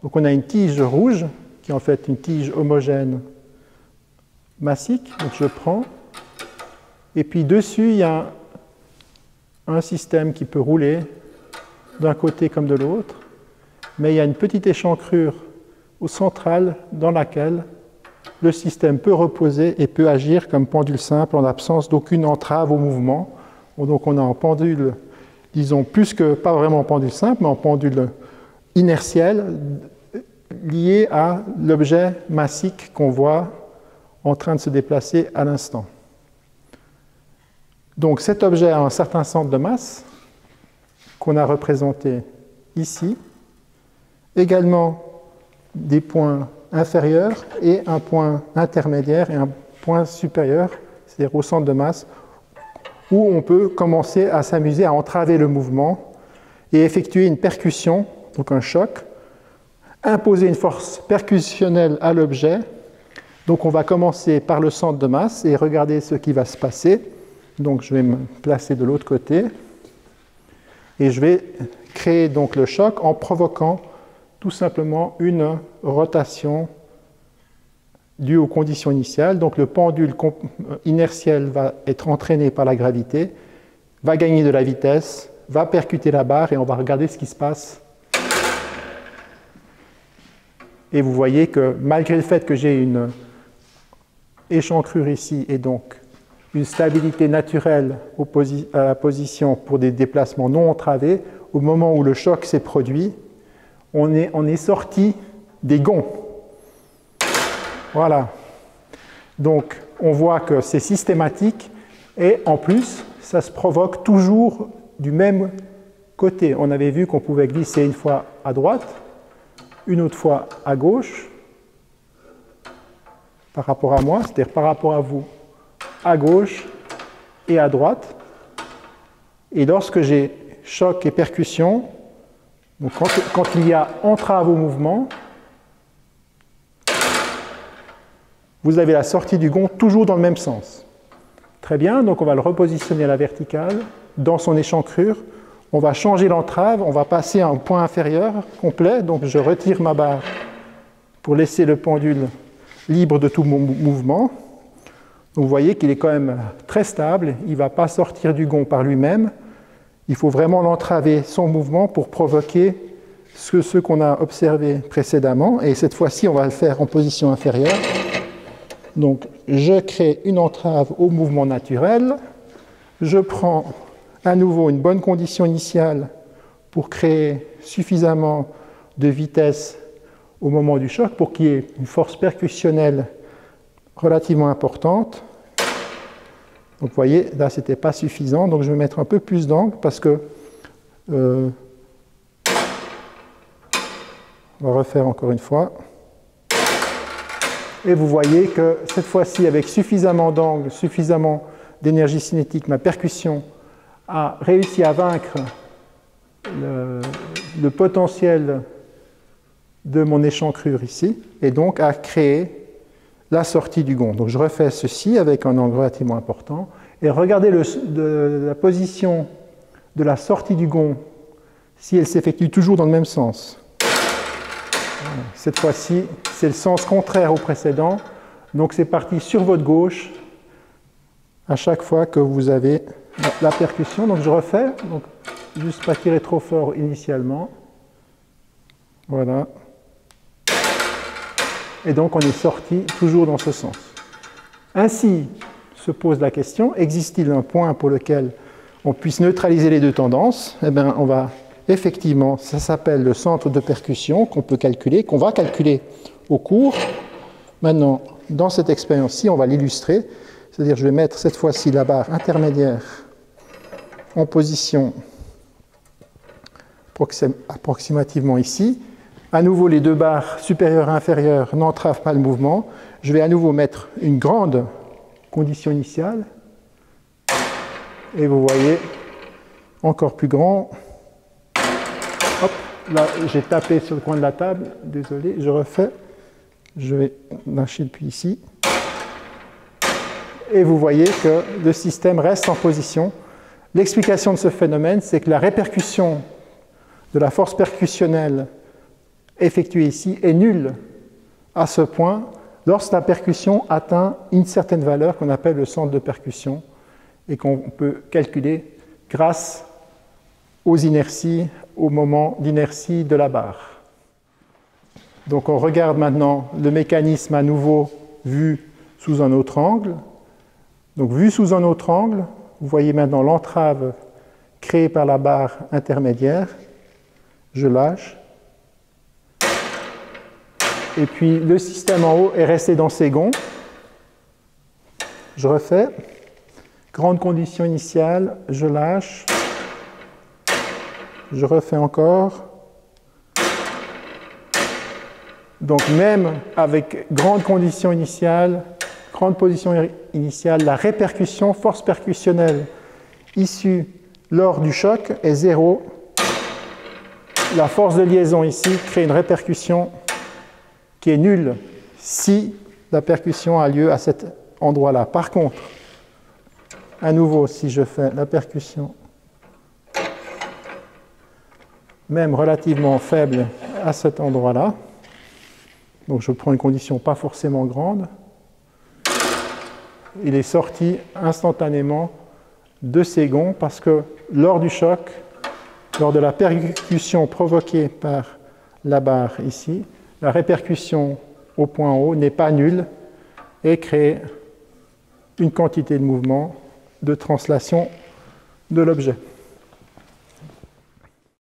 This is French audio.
Donc on a une tige rouge, qui est en fait une tige homogène massique. Donc je prends. Et puis dessus, il y a un système qui peut rouler d'un côté comme de l'autre. Mais il y a une petite échancrure au central dans laquelle le système peut reposer et peut agir comme pendule simple en l'absence d'aucune entrave au mouvement. Donc on a un pendule, disons, plus que, pas vraiment en pendule simple, mais en pendule inertiel lié à l'objet massique qu'on voit en train de se déplacer à l'instant. Donc cet objet a un certain centre de masse qu'on a représenté ici, également des points inférieurs et un point intermédiaire et un point supérieur, c'est-à-dire au centre de masse, où on peut commencer à s'amuser à entraver le mouvement et effectuer une percussion, donc un choc, imposer une force percussionnelle à l'objet. Donc on va commencer par le centre de masse et regarder ce qui va se passer. Donc je vais me placer de l'autre côté et je vais créer donc le choc en provoquant tout simplement une rotation due aux conditions initiales. Donc le pendule inertiel va être entraîné par la gravité, va gagner de la vitesse, va percuter la barre et on va regarder ce qui se passe. Et vous voyez que malgré le fait que j'ai une échancrure ici et donc une stabilité naturelle à la position pour des déplacements non entravés, au moment où le choc s'est produit, on est sorti des gonds. Voilà. Donc, on voit que c'est systématique et en plus, ça se provoque toujours du même côté. On avait vu qu'on pouvait glisser une fois à droite, une autre fois à gauche, par rapport à moi, c'est-à-dire par rapport à vous, à gauche et à droite. Et lorsque j'ai choc et percussion, donc quand il y a entrave au mouvement, vous avez la sortie du gond toujours dans le même sens. Très bien, donc on va le repositionner à la verticale, dans son échancrure. On va changer l'entrave, on va passer à un point inférieur complet, donc je retire ma barre pour laisser le pendule libre de tout mon mouvement. Donc vous voyez qu'il est quand même très stable, il ne va pas sortir du gond par lui-même. Il faut vraiment l'entraver son mouvement pour provoquer ce qu'on a observé précédemment. Et cette fois-ci, on va le faire en position inférieure. Donc, je crée une entrave au mouvement naturel. Je prends à nouveau une bonne condition initiale pour créer suffisamment de vitesse au moment du choc pour qu'il y ait une force percussionnelle relativement importante. Donc vous voyez, là, ce n'était pas suffisant, donc je vais mettre un peu plus d'angle parce que... on va refaire encore une fois. Et vous voyez que cette fois-ci, avec suffisamment d'angle, suffisamment d'énergie cinétique, ma percussion a réussi à vaincre le potentiel de mon échancrure ici, et donc à créer la sortie du gond. Donc je refais ceci avec un angle relativement important, et regardez la position de la sortie du gond, si elle s'effectue toujours dans le même sens. Cette fois-ci, c'est le sens contraire au précédent, donc c'est parti sur votre gauche à chaque fois que vous avez la percussion. Donc je refais, donc juste pas tirer trop fort initialement. Voilà. Et donc on est sorti toujours dans ce sens. Ainsi se pose la question, existe-t-il un point pour lequel on puisse neutraliser les deux tendances? Eh bien, on va effectivement, ça s'appelle le centre de percussion qu'on peut calculer, qu'on va calculer au cours. Maintenant, dans cette expérience-ci, on va l'illustrer. C'est-à-dire, je vais mettre cette fois-ci la barre intermédiaire en position approximativement ici. À nouveau, les deux barres supérieures et inférieures n'entravent pas le mouvement. Je vais à nouveau mettre une grande condition initiale. Et vous voyez, encore plus grand. Hop, là, j'ai tapé sur le coin de la table. Désolé, je refais. Je vais lâcher le puits ici. Et vous voyez que le système reste en position. L'explication de ce phénomène, c'est que la répercussion de la force percussionnelle effectué ici est nul à ce point lorsque la percussion atteint une certaine valeur qu'on appelle le centre de percussion et qu'on peut calculer grâce aux inerties, au moment d'inertie de la barre. Donc on regarde maintenant le mécanisme à nouveau vu sous un autre angle. Donc vu sous un autre angle, vous voyez maintenant l'entrave créée par la barre intermédiaire. Je lâche. Et puis le système en haut est resté dans ses gonds. Je refais. Grande condition initiale, je lâche. Je refais encore. Donc même avec grande condition initiale, grande position initiale, la répercussion, force percussionnelle issue lors du choc est 0. La force de liaison ici crée une répercussion qui est nulle si la percussion a lieu à cet endroit-là. Par contre, à nouveau, si je fais la percussion, même relativement faible à cet endroit-là, donc je prends une condition pas forcément grande, il est sorti instantanément de ses gonds parce que lors du choc, lors de la percussion provoquée par la barre ici, la répercussion au point haut n'est pas nulle et crée une quantité de mouvement de translation de l'objet.